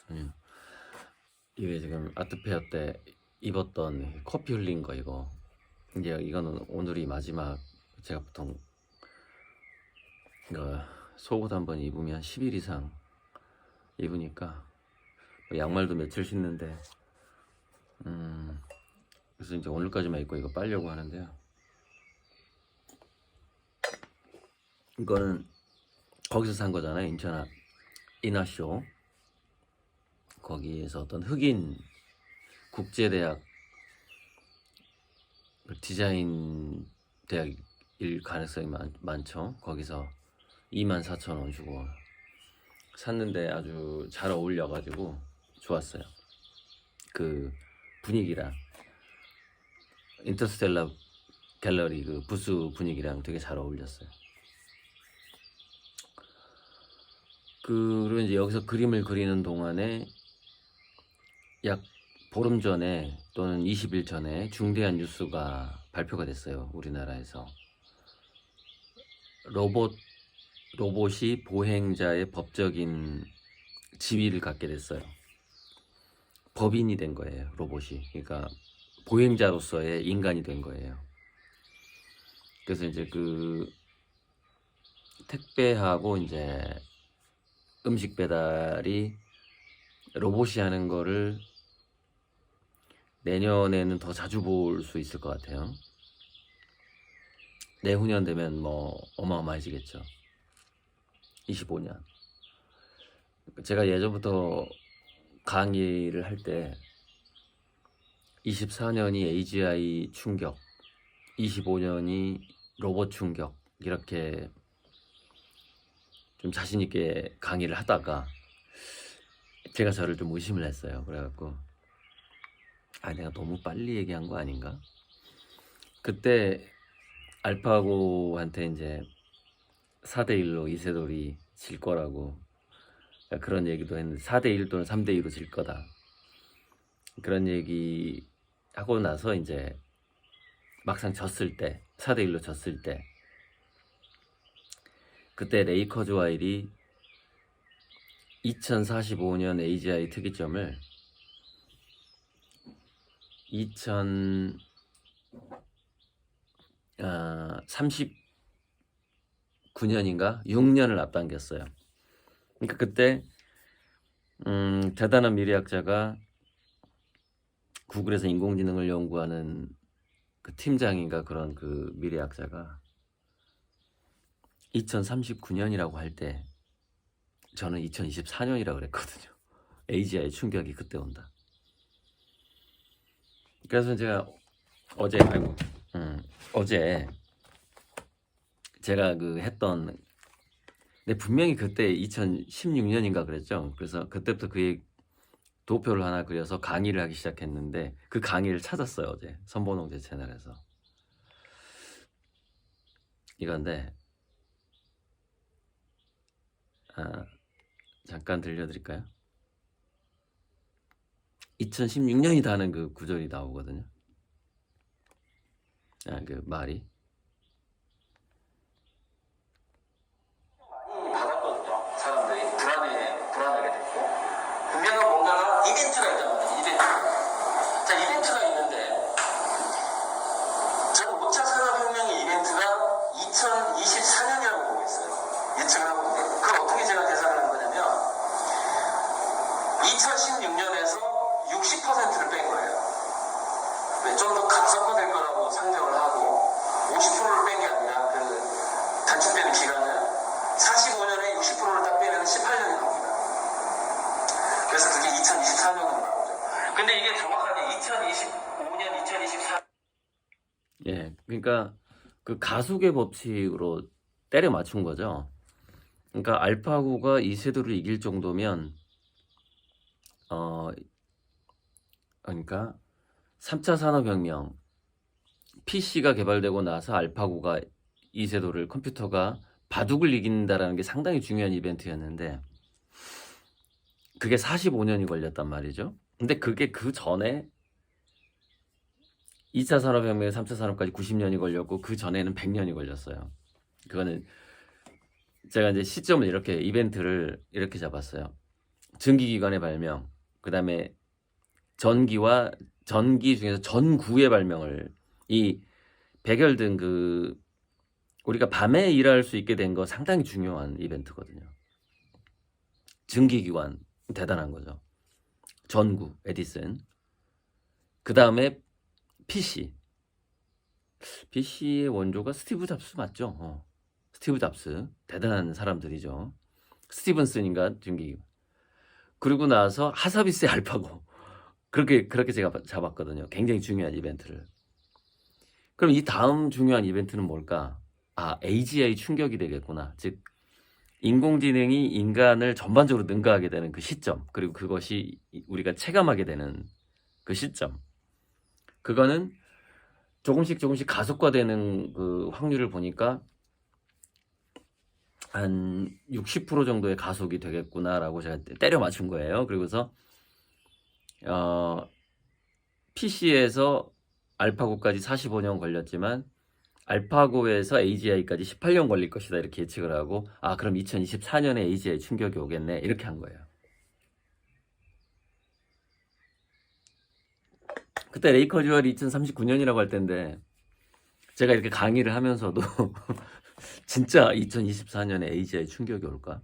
아니요. 이게 지금 아트페어 때 입었던 커피 흘린 거 이거. 이제 이거는 오늘이 마지막. 제가 보통 이거 속옷 한번 입으면 10일 이상 입으니까 양말도 며칠 신는데 그래서 이제 오늘까지만 입고 이거 빨려고 하는데요. 이거는 거기서 산 거잖아요. 인천 이나쇼. 거기에서 어떤 흑인 국제대학 디자인 대학일 가능성이 많죠. 거기서 24,000원 주고 샀는데 아주 잘 어울려가지고 좋았어요. 그 분위기랑 인터스텔라 갤러리 그 부스 분위기랑 되게 잘 어울렸어요. 그리고 이제 여기서 그림을 그리는 동안에 약 보름 전에 또는 20일 전에 중대한 뉴스가 발표가 됐어요. 우리나라에서 로봇이 보행자의 법적인 지위를 갖게 됐어요. 법인이 된 거예요. 로봇이. 그러니까 보행자로서의 인간이 된 거예요. 그래서 이제 그 택배하고 이제 음식 배달이 로봇이 하는 거를 내년에는 더 자주 볼 수 있을 것 같아요. 내후년 되면 뭐 어마어마해지겠죠. 25년. 제가 예전부터 강의를 할 때 24년이 AGI 충격, 25년이 로봇 충격 이렇게 좀 자신 있게 강의를 하다가 제가 저를 좀 의심을 했어요. 그래갖고 내가 너무 빨리 얘기한 거 아닌가? 그때 알파고한테 이제 4대1로 이세돌이 질 거라고 그런 얘기도 했는데 4대1 또는 3대2로 질 거다. 그런 얘기 하고 나서 이제 막상 졌을 때 4대1로 졌을 때 그때 레이커즈 와일이 2045년 AGI 특이점을 2039년인가 6년을 앞당겼어요. 그러니까 그때 대단한 미래학자가 구글에서 인공지능을 연구하는 그 팀장인가 그런 그 미래학자가 2039년이라고 할 때 저는 2024년이라고 그랬거든요. AGI 충격이 그때 온다. 그래서 제가 어제 제가 그 했던 근데 분명히 그때 2016년인가 그랬죠. 그래서 그때부터 그 도표를 하나 그려서 강의를 하기 시작했는데 그 강의를 찾았어요. 어제 선보농제 채널에서. 이건데 잠깐 들려드릴까요? 2016년이다 하는 그 구절이 나오거든요. 그 말이 많이 받았거든요. 사람들이 불안하게 됐고 분명한 뭔가 이벤트가 있잖아요. 자, 이벤트가 있는데 저는 5차 산업혁명의 이벤트가 2024년이라고 보고 있어요. 예측을 하고 있는데 그걸 어떻게 제가 계산을 한 거냐면 2016년에서 60%를 뺀 거예요. 좀 더 가속화될 거라고 상정을 하고 50%를 뺀 게 아니라 그 단축되는 기간을 45년에 60%를 딱 빼면 18년이 나옵니다. 그래서 그게 2024년으로 나오죠. 근데 이게 정확하게 2025년, 2024년. 예, 그러니까 그 가속의 법칙으로 때려 맞춘 거죠. 그러니까 알파고가 이세돌을 이길 정도면 그러니까 3차 산업혁명 PC가 개발되고 나서 알파고가 이세돌을 컴퓨터가 바둑을 이긴다라는 게 상당히 중요한 이벤트였는데 그게 45년이 걸렸단 말이죠. 근데 그게 그 전에 2차 산업혁명, 3차 산업까지 90년이 걸렸고 그 전에는 100년이 걸렸어요. 그거는 제가 이제 시점을 이렇게 이벤트를 이렇게 잡았어요. 증기기관의 발명, 그 다음에 전기 중에서 전구의 발명을 이 백열등 우리가 밤에 일할 수 있게 된 거 상당히 중요한 이벤트거든요. 증기기관 대단한 거죠. 전구 에디슨. 그 다음에 PC의 원조가 스티브 잡스 맞죠? 스티브 잡스 대단한 사람들이죠. 스티븐슨인가 증기기관. 그리고 나서 하사비스의 알파고. 그렇게 제가 잡았거든요. 굉장히 중요한 이벤트를. 그럼 이 다음 중요한 이벤트는 뭘까? AGI 충격이 되겠구나. 즉 인공지능이 인간을 전반적으로 능가하게 되는 그 시점, 그리고 그것이 우리가 체감하게 되는 그 시점. 그거는 조금씩 가속화되는 그 확률을 보니까 한 60% 정도의 가속이 되겠구나라고 제가 때려 맞춘 거예요. 그리고서 PC에서 알파고까지 45년 걸렸지만 알파고에서 AGI까지 18년 걸릴 것이다 이렇게 예측을 하고 그럼 2024년에 AGI 충격이 오겠네 이렇게 한 거예요. 그때 레이커듀얼이 2039년이라고 할 텐데 제가 이렇게 강의를 하면서도 진짜 2024년에 AGI 충격이 올까?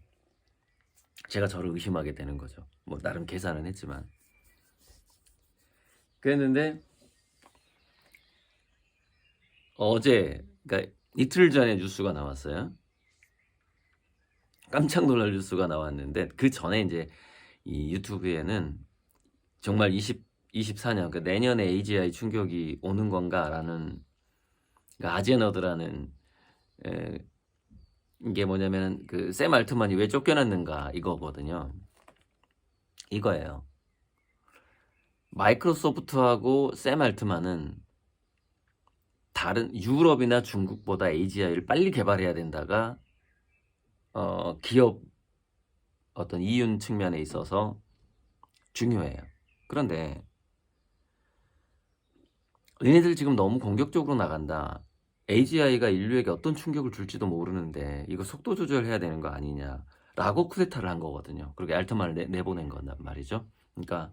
제가 저를 의심하게 되는 거죠. 뭐 나름 계산은 했지만 그랬는데 어제, 그러니까 이틀 전에 뉴스가 나왔어요. 깜짝 놀랄 뉴스가 나왔는데 그 전에 이제 이 유튜브에는 정말 24년, 그러니까 내년에 AGI 충격이 오는 건가라는 그러니까 아제너드라는 이게 뭐냐면 그 샘 알트만이 왜 쫓겨났는가 이거거든요. 이거예요. 마이크로소프트하고 샘 알트만은 다른 유럽이나 중국보다 AGI를 빨리 개발해야 된다가 기업 어떤 이윤 측면에 있어서 중요해요. 그런데 얘네들 지금 너무 공격적으로 나간다. AGI가 인류에게 어떤 충격을 줄지도 모르는데 이거 속도 조절해야 되는 거 아니냐라고 쿠데타를 한 거거든요. 그렇게 알트만을 내보낸 거란 말이죠. 그러니까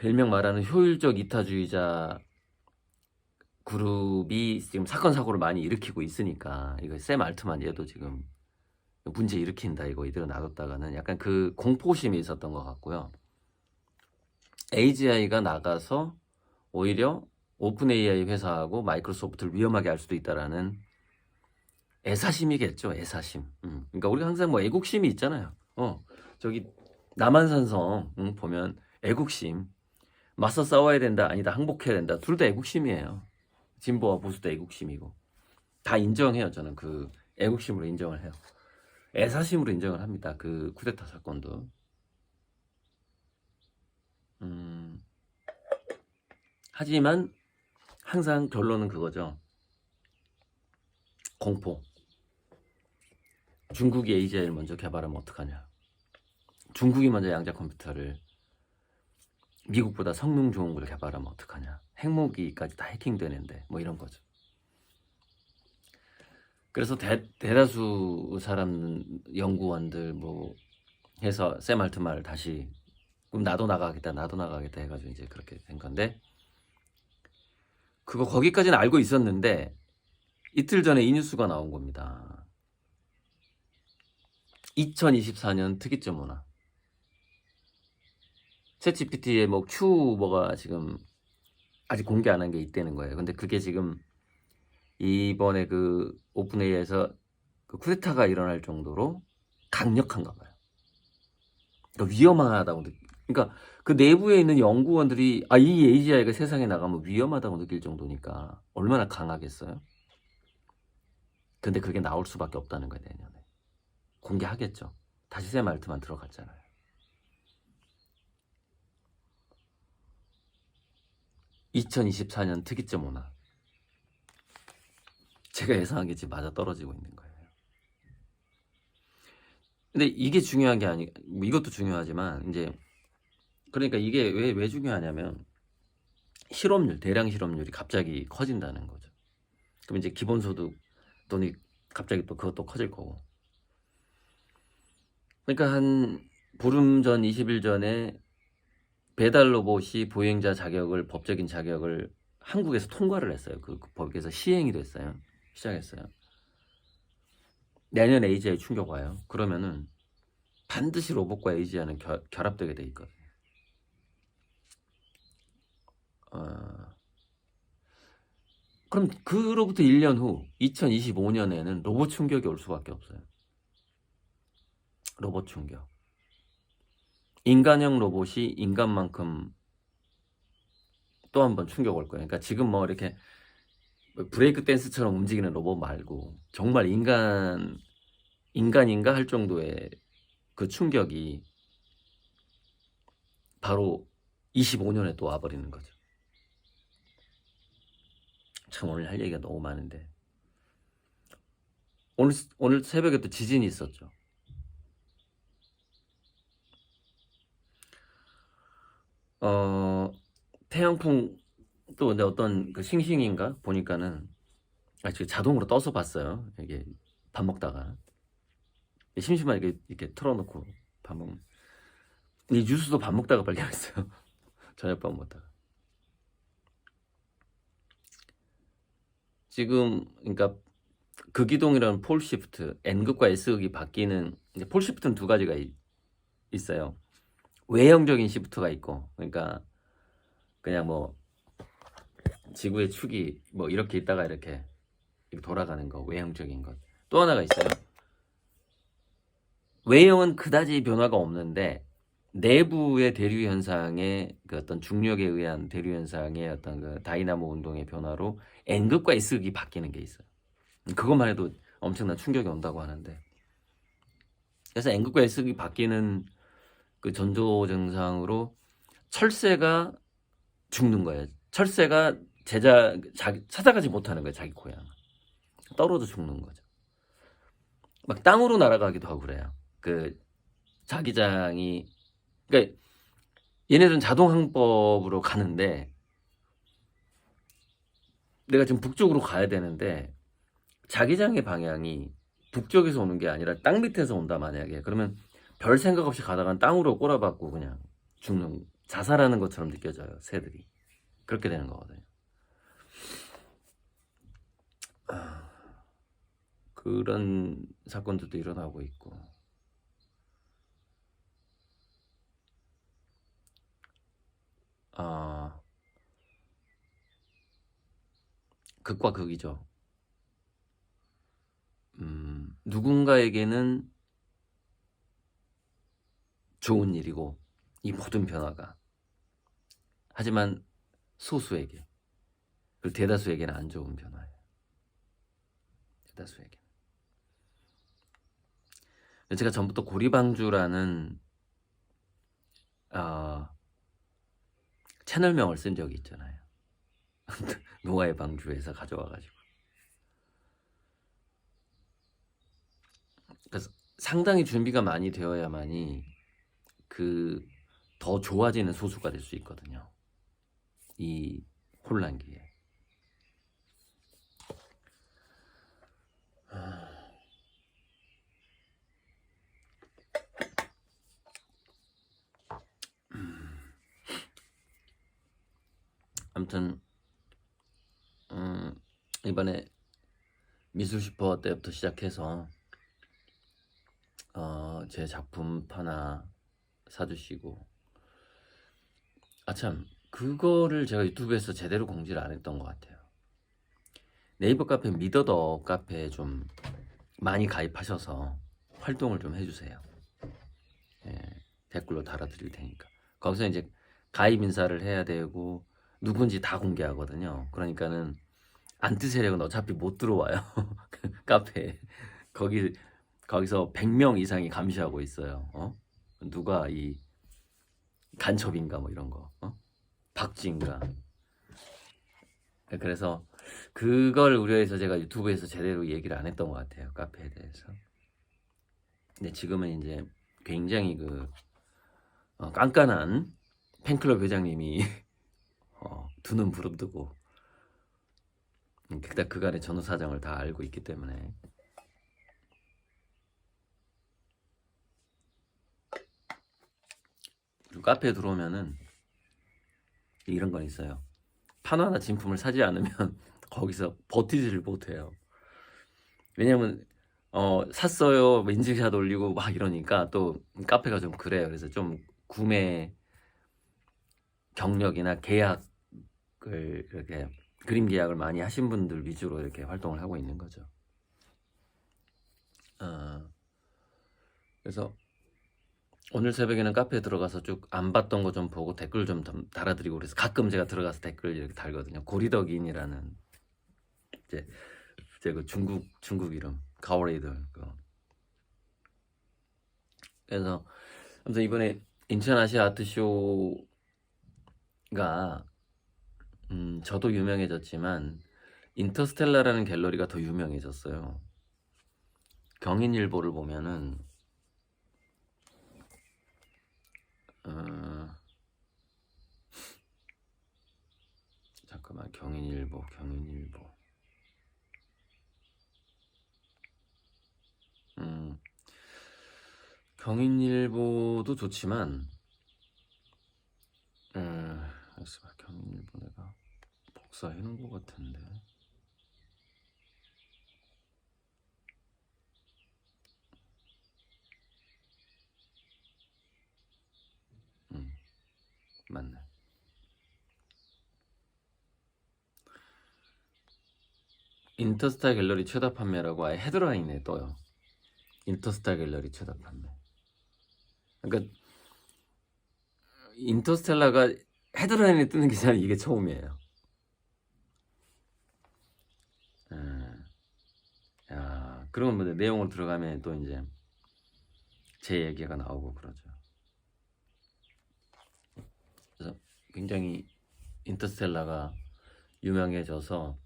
일명 말하는 효율적 이타주의자 그룹이 지금 사건 사고를 많이 일으키고 있으니까 이거 샘 알트만 얘도 지금 문제 일으킨다 이거 이대로 놔뒀다가는 약간 그 공포심이 있었던 것 같고요. AGI가 나가서 오히려 오픈 AI 회사하고 마이크로소프트를 위험하게 할 수도 있다라는 애사심이겠죠. 애사심. 그러니까 우리가 항상 뭐 애국심이 있잖아요. 저기 남한산성 보면 애국심. 맞서 싸워야 된다 아니다 항복해야 된다 둘 다 애국심이에요. 진보와 보수도 애국심이고 다 인정해요. 저는 그 애국심으로 인정을 해요. 애사심으로 인정을 합니다. 그 쿠데타 사건도. 하지만 항상 결론은 그거죠. 공포. 중국이 AGI를 먼저 개발하면 어떡하냐. 중국이 먼저 양자 컴퓨터를 미국보다 성능 좋은 걸 개발하면 어떡하냐. 핵무기까지 다 해킹되는데 뭐 이런 거죠. 그래서 대다수 사람 연구원들 뭐 해서 샘 알트만을 다시 그럼 나도 나가겠다 해가지고 이제 그렇게 된 건데 그거 거기까지는 알고 있었는데 이틀 전에 이 뉴스가 나온 겁니다. 2024년 특이점 문화. 챗GPT에 뭐 Q 뭐가 지금 아직 공개 안 한 게 있다는 거예요. 근데 그게 지금 이번에 그 오픈 AI에서 그 쿠데타가 일어날 정도로 강력한가 봐요. 그러니까 위험하다고 그러니까 그 내부에 있는 연구원들이 이 AGI가 세상에 나가면 위험하다고 느낄 정도니까 얼마나 강하겠어요? 근데 그게 나올 수밖에 없다는 거예요. 내년에 공개하겠죠. 다시 샘 알트만 들어갔잖아요. (2024년) 특이점 문화. 제가 예상한 게 지금 맞아 떨어지고 있는 거예요. 근데 이게 중요한 게 뭐 이것도 중요하지만 이제 그러니까 이게 왜 중요하냐면 실업률, 대량 실업률이 갑자기 커진다는 거죠. 그럼 이제 기본소득 돈이 갑자기 또 그것도 커질 거고. 그러니까 한 보름 전, 20일 전에 배달 로봇이 보행자 자격을, 법적인 자격을 한국에서 통과를 했어요. 그 법에서 시행이 됐어요. 시작했어요. 내년 AGI 충격 와요. 그러면은 반드시 로봇과 AGI는 결합되게 돼 있거든요. 그럼 그로부터 1년 후 2025년에는 로봇 충격이 올 수밖에 없어요. 로봇 충격. 인간형 로봇이 인간만큼 또 한 번 충격 올 거예요. 그러니까 지금 뭐 이렇게 브레이크 댄스처럼 움직이는 로봇 말고 정말 인간인가 할 정도의 그 충격이 바로 25년에 또 와버리는 거죠. 참 오늘 할 얘기가 너무 많은데 오늘 새벽에 또 지진이 있었죠. 태양풍 또 근데 어떤 그 싱싱인가 보니까는 지금 자동으로 떠서 봤어요. 이게 밥 먹다가 심심하게 이렇게 틀어놓고 밥 먹는. 이 뉴스도 밥 먹다가 발견했어요. 저녁밥 먹다가. 지금 그러니까 극이동이라는 폴 시프트, N극과 S극이 바뀌는 이제 폴 시프트는 두 가지가 있어요. 외형적인 시프트가 있고, 그러니까 그냥 뭐 지구의 축이 뭐 이렇게 있다가 이렇게 돌아가는 거, 외형적인 것. 또 하나가 있어요. 외형은 그다지 변화가 없는데 내부의 대류 현상의 그 어떤 중력에 의한 대류 현상의 어떤 그 다이나모 운동의 변화로 N극과 S극이 바뀌는 게 있어요. 그것만 해도 엄청난 충격이 온다고 하는데, 그래서 N극과 S극이 바뀌는 그 전조 증상으로 철새가 죽는 거예요. 철새가 찾아가지 못하는 거예요. 자기 고향. 떨어져 죽는 거죠. 막 땅으로 날아가기도 하고 그래요. 그 자기장이, 그러니까 얘네들은 자동 항법으로 가는데 내가 지금 북쪽으로 가야 되는데 자기장의 방향이 북쪽에서 오는 게 아니라 땅 밑에서 온다 만약에, 그러면 별 생각 없이 가다가 땅으로 꼬라박고 그냥 죽는, 자살하는 것처럼 느껴져요. 새들이. 그렇게 되는 거거든요. 그런 사건들도 일어나고 있고, 극과 극이죠. 누군가에게는 좋은 일이고 이 모든 변화가, 하지만 소수에게, 그리고 대다수에게는 안 좋은 변화예요. 대다수에게. 제가 전부터 고리방주라는 채널명을 쓴 적이 있잖아요. 노아의 방주에서 가져와가지고. 그래서 상당히 준비가 많이 되어야만이 그 더 좋아지는 소수가 될 수 있거든요. 이 혼란기에. 아무튼 이번에 미술 슈퍼 때부터 시작해서 제 작품 하나 사주시고, 참 그거를 제가 유튜브에서 제대로 공지를 안 했던 것 같아요. 네이버 카페 미더더 카페에 좀 많이 가입하셔서 활동을 좀 해주세요. 예, 댓글로 달아드릴 테니까. 거기서 이제 가입 인사를 해야 되고 누군지 다 공개하거든요. 그러니까는 안티 세력은 어차피 못 들어와요. 카페에. 거기서 100명 이상이 감시하고 있어요. 누가 이 간첩인가 뭐 이런 거, 박쥐인가. 그래서 그걸 우려해서 제가 유튜브에서 제대로 얘기를 안 했던 것 같아요. 카페에 대해서. 근데 지금은 이제 굉장히 그 깐깐한 팬클럽 회장님이 두 눈 부릅뜨고 그간의 전후 사정을 다 알고 있기 때문에 카페에 들어오면은 이런 건 있어요. 판화나 진품을 사지 않으면 거기서 버티지를 못해요. 왜냐면 샀어요, 뭐 인증샷 올리고 막 이러니까 또 카페가 좀 그래요. 그래서 좀 구매 경력이나 계약을 이렇게 그림 계약을 많이 하신 분들 위주로 이렇게 활동을 하고 있는 거죠. 그래서 오늘 새벽에는 카페에 들어가서 쭉 안 봤던 거 좀 보고 댓글 좀 달아드리고 그래서 가끔 제가 들어가서 댓글 이렇게 달거든요. 고리덕인이라는 이제 그 중국 이름 가오레이들 그래서 아무튼 이번에 인천 아시아 아트쇼가 저도 유명해졌지만 인터스텔라라는 갤러리가 더 유명해졌어요. 경인일보를 보면은 잠깐만 경인일보 경인일보도 좋지만 경인일보 내가 복사해 놓은 것 같은데 맞네. 인터스타 갤러리 최다 판매라고 아예 헤드라인에 떠요. 인터스타 갤러리 최다 판매. 그러니까 인터스텔라가 헤드라인에 뜨는 기사는 이게 처음이에요. 야, 그런 뭐 내용으로 들어가면 또 이제 제 얘기가 나오고 그러죠. 그래서 굉장히 인터스텔라가 유명해져서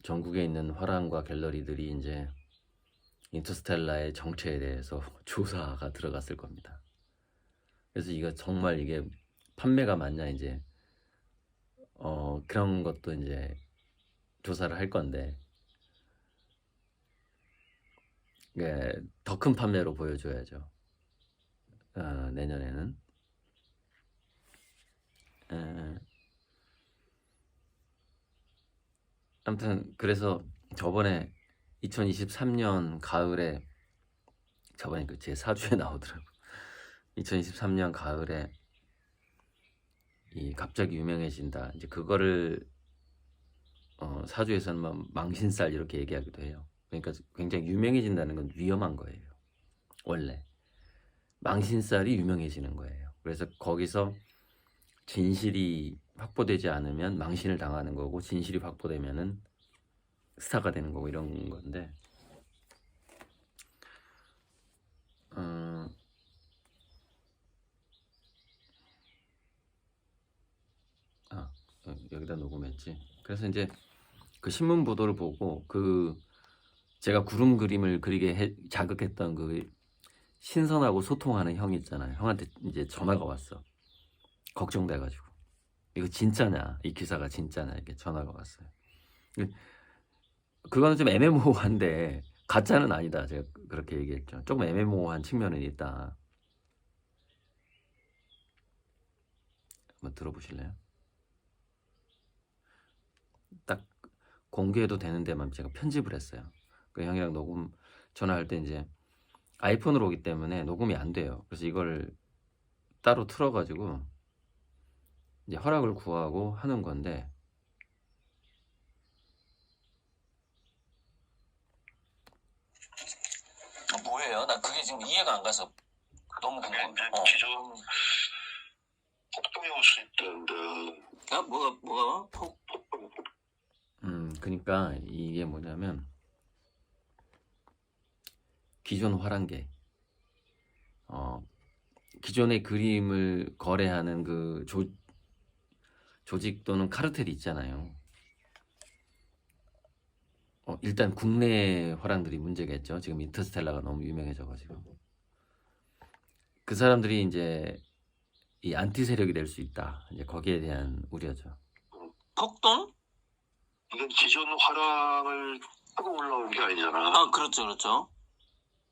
전국에 있는 화廊과 갤러리들이 이제 인터스텔라의 정체에 대해서 조사가 들어갔을 겁니다. 그래서 이거 정말 이게 판매가 맞냐 이제 그런 것도 이제 조사를 할 건데 더 큰 판매로 보여줘야죠. 내년에는. 아무튼 그래서 저번에 2023년 가을에 저번에 그 제 사주에 나오더라고. 2023년 가을에 이 갑자기 유명해진다. 이제 그거를 사주에서는 막 망신살 이렇게 얘기하기도 해요. 그러니까 굉장히 유명해진다는 건 위험한 거예요. 원래 망신살이 유명해지는 거예요. 그래서 거기서 진실이 확보되지 않으면 망신을 당하는 거고 진실이 확보되면은 스타가 되는 거고 이런 건데 여기다 녹음했지. 그래서 이제 그 신문 보도를 보고 그 제가 구름 그림을 그리게 자극했던 그 신선하고 소통하는 형 있잖아요. 형한테 이제 전화가 왔어. 걱정돼가지고 이거 진짜냐? 이 기사가 진짜냐? 이렇게 전화가 왔어요. 그거는 좀 애매모호한데 가짜는 아니다. 제가 그렇게 얘기했죠. 조금 애매모호한 측면은 있다. 한번 들어보실래요? 딱 공개해도 되는 데만 제가 편집을 했어요. 그 형이랑 녹음 전화할 때 이제 아이폰으로 오기 때문에 녹음이 안 돼요. 그래서 이걸 따로 틀어가지고 이제 허락을 구하고 하는 건데 뭐예요? 나 그게 지금 이해가 안 가서 너무 궁금해. 기존 폭동이 올 수 있다는데. 뭐가? 그러니까 이게 뭐냐면 기존 화랑계 기존의 그림을 거래하는 그 조직 또는 카르텔이 있잖아요. 일단 국내 화랑들이 문제겠죠. 지금 인터스텔라가 너무 유명해져가지고 그 사람들이 이제 이 안티 세력이 될 수 있다. 이제 거기에 대한 우려죠. 폭동? 이건 기존 화랑을 타고 올라온 게 아니잖아. 아, 그렇죠.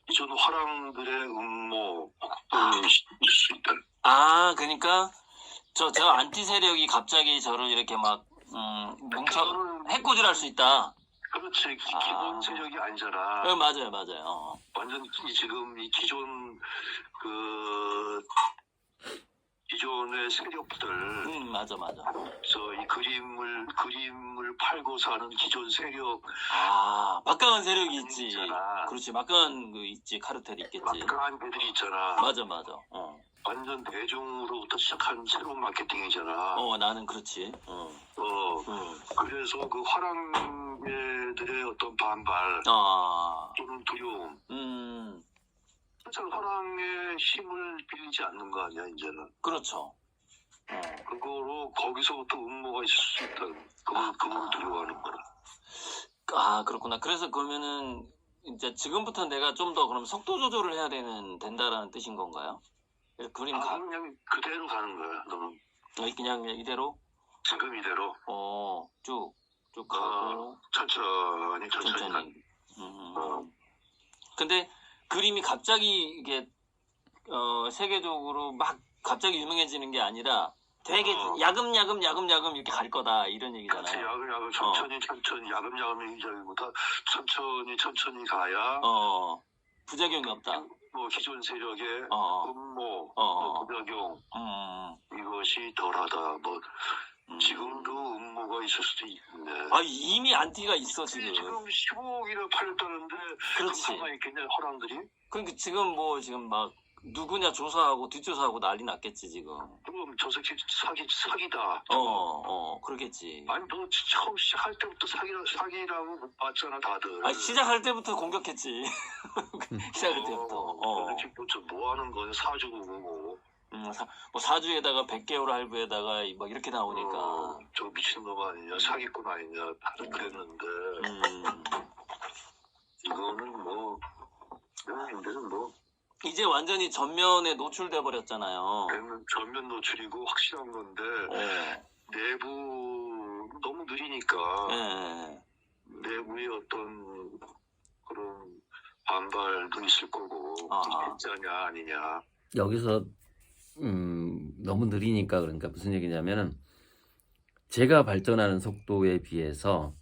기존 화랑들의 음모 폭동이 있을 수 있다. 아, 그러니까 저 안티 세력이 갑자기 저를 이렇게 막 뭉쳐 해코지할 수 있다. 그렇지. 아. 기본 세력이 아니잖아. 맞아요, 맞아요. 어. 완전 지금 이 기존의 세력들, 맞아, 맞아. 이 그림을 팔고 사는 기존 세력, 아, 막강한 세력이 있지. 있잖아. 그렇지, 막강한 그 있지, 카르텔이 있겠지. 막강한 애들이 있잖아. 맞아, 맞아. 완전 대중으로부터 시작한 새로운 마케팅이잖아. 나는 그렇지. 그래서 그 화랑애들의 어떤 반발, 또는 두려움. 진짜 화랑의 힘을 빌리지 않는 거 아니야, 이제는. 그렇죠. 그거로 거기서부터 음모가 있을 수 있다는, 그걸 두려워하는 거라. 아, 그렇구나. 그래서 그러면은 이제 지금부터 내가 좀 더 그럼 속도 조절을 해야 된다라는 뜻인 건가요? 그래서 그림 그냥 그대로 가는 거야, 너는. 그냥 이대로? 지금 이대로. 쭉 가고. 천천히. 근데 그림이 갑자기 이게 세계적으로 막 갑자기 유명해지는 게 아니라 되게 야금야금 이렇게 갈 거다 이런 그렇지, 얘기잖아요. 야금야금, 천천히, 야금야금이 저기보다 천천히 가야, 부작용이 없다. 뭐, 기존 세력의 음모, 부작용, 이것이 덜하다. 뭐, 지금도 음모가 있을 수도 있네. 아, 이미 안티가 있어, 지금. 지금 15억이나 팔렸다는데, 그렇지. 가만히 있겠냐, 허랑들이? 그러니까 지금 막 누구냐 조사하고 뒷조사하고 난리 났겠지, 지금. 그럼 저 새끼 사기다. 그러겠지. 아니, 너 처음 시작할 때부터 사기라고 못 봤잖아, 다들. 아, 시작할 때부터 공격했지. 시작할 때부터. 그렇게 뭐 하는 거야, 사주고 뭐. 뭐 사주에다가 100개월 할부에다가 막 이렇게 나오니까. 저 미친놈 아니냐, 사기꾼 아니냐, 다들 그랬는데. 이거는 뭐, 이제는 뭐. 이제 완전히 전면에 노출돼 버렸잖아요. 전면 노출이고 확실한 건데, 내부 너무 느리니까, 내부의 어떤 그런 반발도 있을 거고, 진짜냐 아니냐. 여기서 너무 느리니까 그러니까 무슨 얘기냐면은 제가 발전하는 속도에 비해서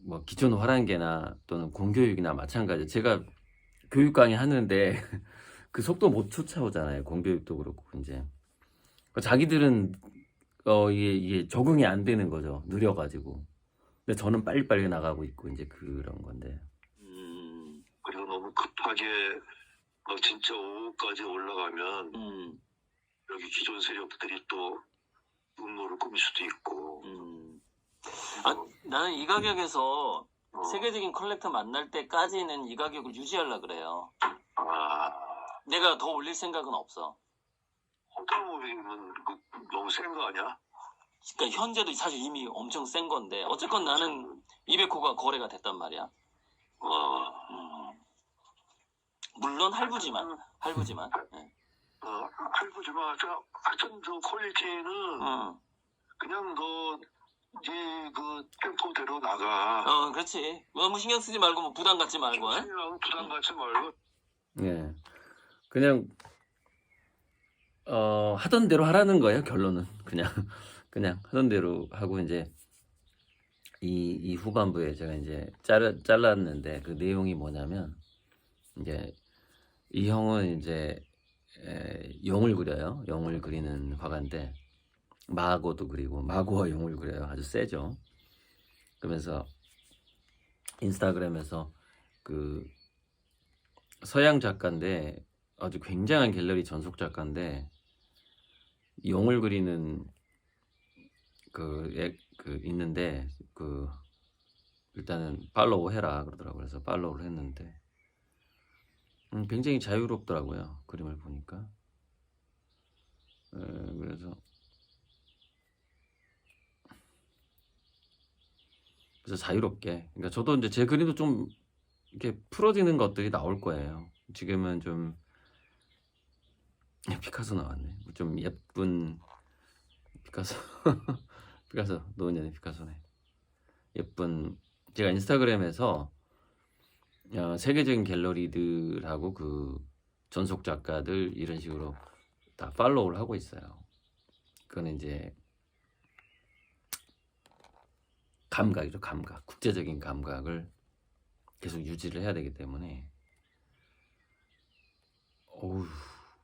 뭐 기존 화랑계나 또는 공교육이나 마찬가지. 제가 교육 강의 하는데 그 속도 못 쫓아오잖아요. 공교육도 그렇고 이제 자기들은 이게 적응이 안 되는 거죠. 느려가지고. 근데 저는 빨리빨리 나가고 있고 이제 그런 건데. 그리고 너무 급하게 진짜 5호까지 올라가면 여기 기존 세력들이 또 음모를 꾸밀 수도 있고. 나는 이 가격에서 세계적인 컬렉터 만날 때까지는 이 가격을 유지하려고 그래요. 내가 더 올릴 생각은 없어. 어떤 모임은 너무 센 거 아니야? 그러니까 현재도 사실 이미 엄청 센 건데 어쨌건 나는 200호가 거래가 됐단 말이야. 물론 할부지만. 네. 할부지만 하여튼 저 퀄리티는 그냥 너 이제 그 템포대로 나가. 그렇지. 너무 신경 쓰지 말고 뭐 부담 갖지 말고. 부담 갖지 말고. 네. 그냥 하던 대로 하라는 거예요. 결론은 그냥 하던 대로 하고 이제 이 후반부에 제가 이제 잘랐는데 그 내용이 뭐냐면 이제 이 형은 이제 용을 그려요. 용을 그리는 화가인데 마고도 그리고 마고와 용을 그려요. 아주 세죠. 그러면서 인스타그램에서 그 서양 작가인데 아주 굉장한 갤러리 전속 작가인데 용을 그리는 그 있는데 일단은 팔로우 해라 그러더라고요. 그래서 팔로우를 했는데 굉장히 자유롭더라고요. 그림을 보니까. 그래서 자유롭게. 그러니까 저도 이제 제 그림도 좀 이렇게 풀어지는 것들이 나올 거예요. 지금은 좀 피카소 나왔네. 좀 예쁜 피카소. 피카소 노은현의 피카소네. 예쁜 제가 인스타그램에서 세계적인 갤러리들하고 전속 작가들 이런 식으로 다 팔로우를 하고 있어요. 그거는 이제 감각이죠, 감각. 국제적인 감각을 계속 유지를 해야 되기 때문에. 어우,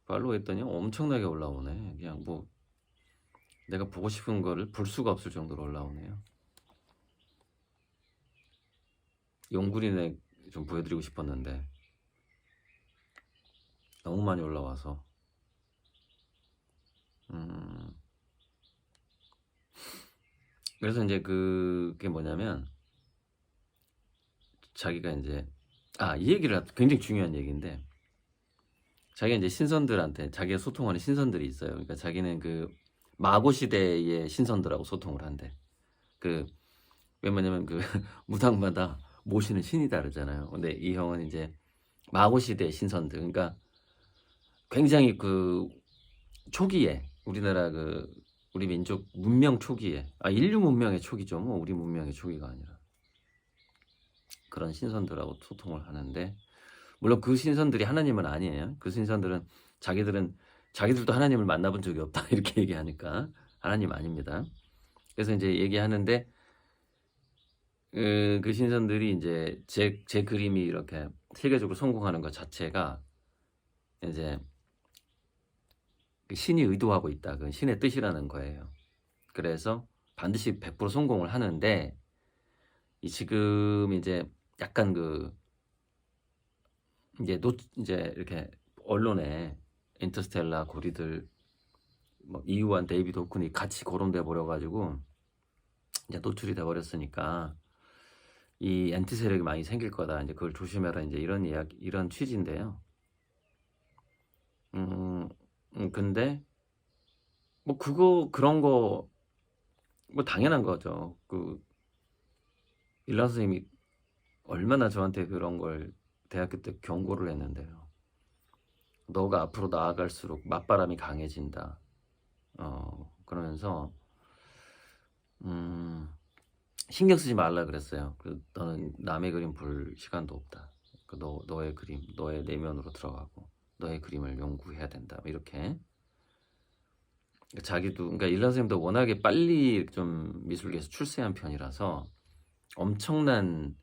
팔로우 했더니 엄청나게 올라오네. 그냥 뭐 내가 보고 싶은 거를 볼 수가 없을 정도로 올라오네요. 용구리네 좀 보여드리고 싶었는데 너무 많이 올라와서. 그래서 이제 그게 뭐냐면 자기가 이제 이 얘기를 굉장히 중요한 얘기인데, 자기가 이제 신선들한테 자기가 소통하는 신선들이 있어요. 그러니까 자기는 그 마고 시대의 신선들하고 소통을 한대. 그 왜 뭐냐면 그 무당마다 모시는 신이 다르잖아요. 근데 이 형은 이제 마고 시대의 신선들, 그러니까 굉장히 그 초기에 우리나라 그 우리 민족 문명 초기에 인류 문명의 초기죠. 뭐 우리 문명의 초기가 아니라 그런 신선들하고 소통을 하는데, 물론 그 신선들이 하나님은 아니에요. 그 신선들은 자기들도 하나님을 만나본 적이 없다 이렇게 얘기하니까 하나님 아닙니다. 그래서 이제 얘기하는데 그 신선들이 이제 제 그림이 이렇게 세계적으로 성공하는 것 자체가 이제 그 신이 의도하고 있다. 그건 신의 뜻이라는 거예요. 그래서 반드시 100% 성공을 하는데, 지금 이제 약간 그 이제 이렇게 언론에 인터스텔라 고리들 뭐 이유한 데이비드 호크니 같이 거론돼 버려 가지고 이제 노출이 돼 버렸으니까 이 엔티 세력이 많이 생길 거다. 이제 그걸 조심해라. 이제 이런 이야기, 이런 취지인데요. 근데 뭐 그런 거 뭐 당연한 거죠. 그 일라 선생님이 얼마나 저한테 그런 걸 대학교 때 경고를 했는데요. 너가 앞으로 나아갈수록 맞바람이 강해진다. 그러면서 신경 쓰지 말라 그랬어요. 너는 남의 그림 볼 시간도 없다. 너의 그림, 너의 내면으로 들어가고 너의 그림을 연구해야 된다. 이렇게. 자기도, 그러니까 일라 선생님도 워낙에 빨리 좀 미술계에서 출세한 편이라서 엄청난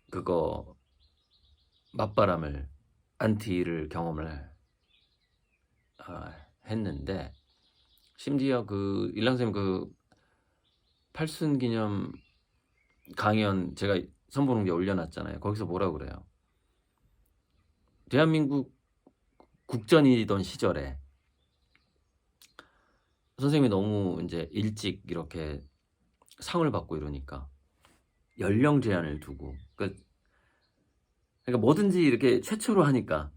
그거 맞바람을 안티를 경험을 했는데, 심지어 그 일라 선생님 그 8순 기념 강연 제가 선보는 게 올려놨잖아요. 거기서 뭐라 그래요? 대한민국 국전이던 시절에 선생님이 너무 이제 일찍 이렇게 상을 받고 이러니까 연령 제한을 두고, 그러니까 뭐든지 이렇게 최초로 하니까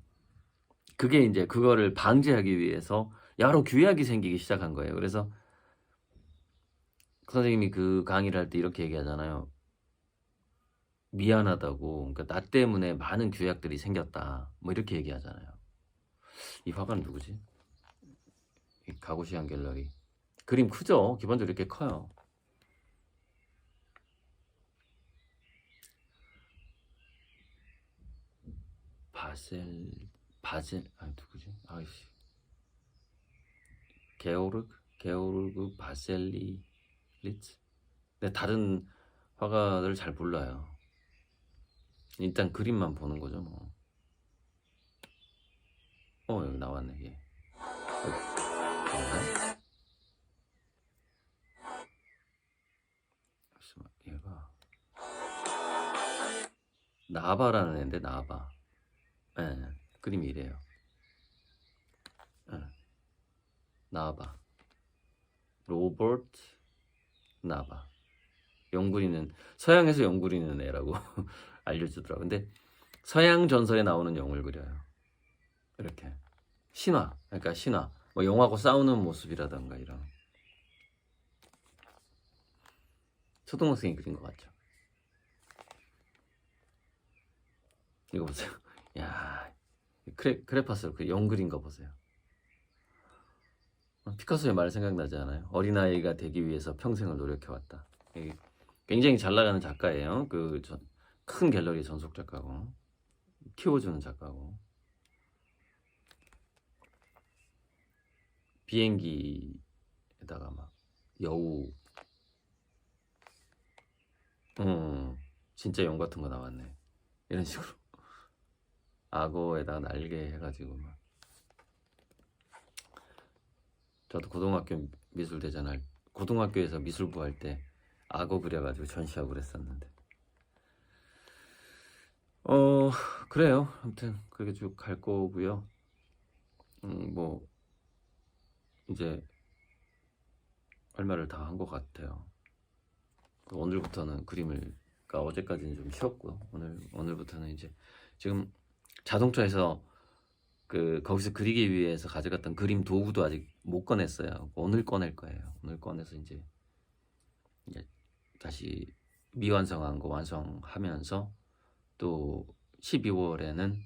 그게 이제 그거를 방지하기 위해서 여러 규약이 생기기 시작한 거예요. 그래서 그 선생님이 그 강의를 할 때 이렇게 얘기하잖아요. 미안하다고, 그러니까 나 때문에 많은 규약들이 생겼다. 뭐 이렇게 얘기하잖아요. 이 화가는 누구지? 이 가고시안 갤러리. 그림 크죠? 기본적으로 이렇게 커요. 누구지? 아이씨. 게오르그 바셀리리츠. 근데 다른 화가들 잘 몰라요. 일단 그림만 보는 거죠, 뭐. 여기 나왔네, 얘. 얘가 나바라는 애인데, 나바. 네, 그림이 이래요. 네. 나바. 로버트 나바. 영구리는, 서양에서 영구리는 애라고 알려주더라고. 근데 서양 전설에 나오는 영을 그려요. 이렇게 신화, 그러니까 신화, 뭐 용하고 싸우는 모습이라던가 이런. 초등학생이 그린 것 같죠. 이거 보세요. 야, 크레파스로 그 영 그린 거 보세요. 피카소의 말 생각나지 않아요? 어린아이가 되기 위해서 평생을 노력해왔다. 굉장히 잘 나가는 작가예요. 큰 갤러리 전속 작가고 키워주는 작가고. 비행기에다가 막 여우, 진짜 용 같은 거 나왔네. 이런 식으로 악어에다가 날개 해가지고 막. 저도 고등학교 미술대전 고등학교에서 미술부 할 때 악어 그려가지고 전시하고 그랬었는데. 그래요. 아무튼 그렇게 쭉 갈 거고요. 뭐 이제 할 말을 다 한 것 같아요. 오늘부터는 그러니까 어제까지는 좀 쉬었고요. 오늘부터는 이제 지금 자동차에서 거기서 그리기 위해서 가져갔던 그림 도구도 아직 못 꺼냈어요. 오늘 꺼낼 거예요. 오늘 꺼내서 이제 다시 미완성한 거 완성하면서 또 12월에는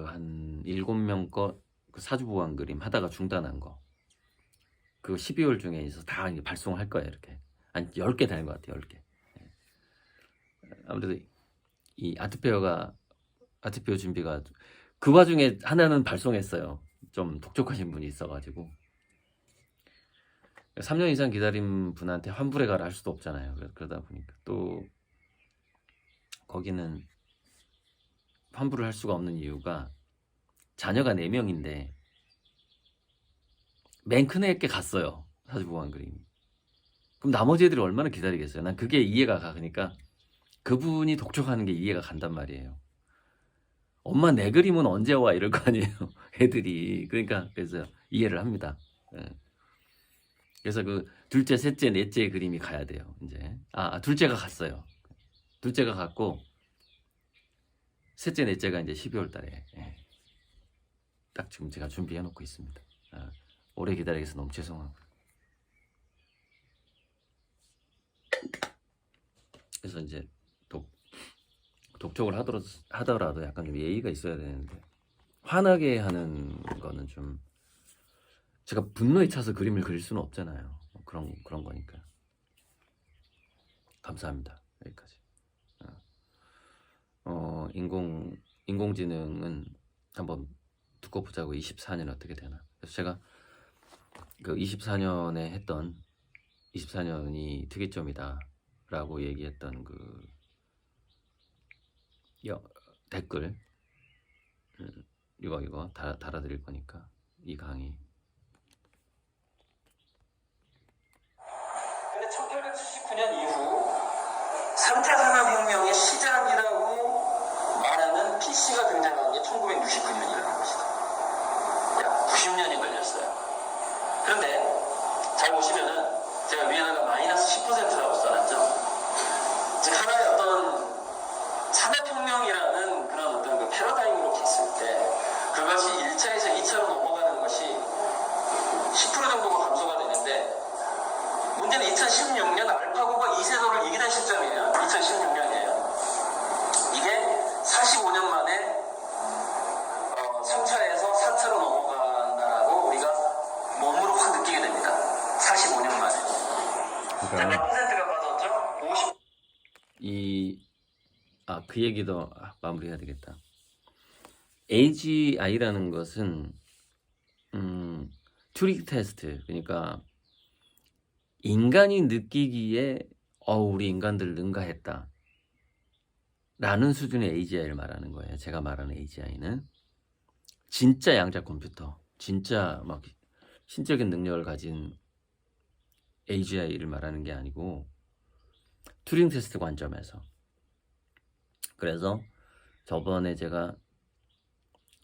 한 7명 거 사주 보완 그림 하다가 중단한 거 12월 중에 있어서 다 이제 발송할 거예요. 이렇게 한 10개 되는 것 같아요. 10개. 아무래도 이 아트페어 준비가 그 와중에 하나는 발송했어요. 좀 독촉하신 분이 있어가지고 3년 이상 기다린 분한테 환불해 가라 할 수도 없잖아요. 그러다 보니까 또 거기는 환불을 할 수가 없는 이유가 자녀가 4명인데 맨 큰 애께 갔어요. 사주 보완 그림이. 그럼 나머지 애들이 얼마나 기다리겠어요. 난 그게 이해가 가니까 그분이 독촉하는 게 이해가 간단 말이에요. 엄마 내 그림은 언제 와 이럴 거 아니에요. 애들이. 그래서 이해를 합니다. 그래서 둘째, 셋째, 넷째 그림이 가야 돼요. 이제 둘째가 갔어요. 둘째가 갔고 셋째, 넷째가 이제 12월 달에 딱 지금 제가 준비해 놓고 있습니다. 오래 기다리게 해서 너무 죄송하고. 그래서 이제 독촉을 하더라도 약간 좀 예의가 있어야 되는데 화나게 하는 거는 좀 제가 분노에 차서 그림을 그릴 수는 없잖아요. 그런 거니까. 감사합니다. 여기까지. 인공지능은 한번 두고 보자고. 24년 어떻게 되나. 그래서 제가 24년에 했던 24년이 특이점이다 라고 얘기했던 댓글 이거 달아드릴 거니까 이 강의. 근데 1879년 이후 3차 산업혁명의 시작이라고 말하는 PC가 등장한 게 1969년이라는 것이다. 약 90년이 걸렸어요. 그런데 잘 보시면은 제가 위에다가 마이너스 10%라고 써놨죠. 즉 하나의 어떤 산업혁명이라는 그런 어떤 패러다임으로 봤을 때 그것이 1차에서 2차로 넘어가는 것이 10% 정도가 감소가 되는데 문제는 2016년 알파고가 2세도를 이기는 시점이에요. 2016년이에요. 이게 45년 만에 3차에서 4차로 넘어간다라고 우리가 몸으로 확 느끼게 됩니다. 45년 만에. 몇 퍼센트가 빠졌죠? 50. 그 얘기도 마무리해야 되겠다. AGI라는 것은 튜링 테스트, 그러니까 인간이 느끼기에 우리 인간들 능가했다 라는 수준의 AGI를 말하는 거예요. 제가 말하는 AGI는 진짜 양자 컴퓨터, 진짜 막 신적인 능력을 가진 AGI를 말하는 게 아니고 튜링 테스트 관점에서. 그래서 저번에 제가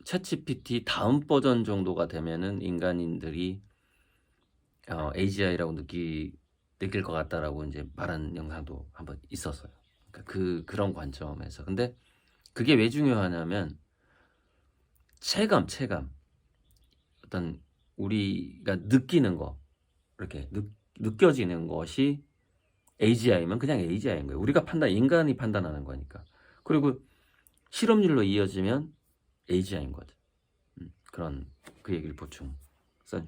챗GPT 다음 버전 정도가 되면은 인간인들이 AGI라고 느낄 것 같다라고 이제 말한 영상도 한번 있었어요. 그러니까 그런 관점에서. 근데 그게 왜 중요하냐면 체감 어떤 우리가 느끼는 거, 이렇게 느껴지는 것이 AGI면 그냥 AGI인 거예요. 우리가 인간이 판단하는 거니까. 그리고 실험률로 이어지면 AGI인 거죠. 그 얘기를 보충 써요.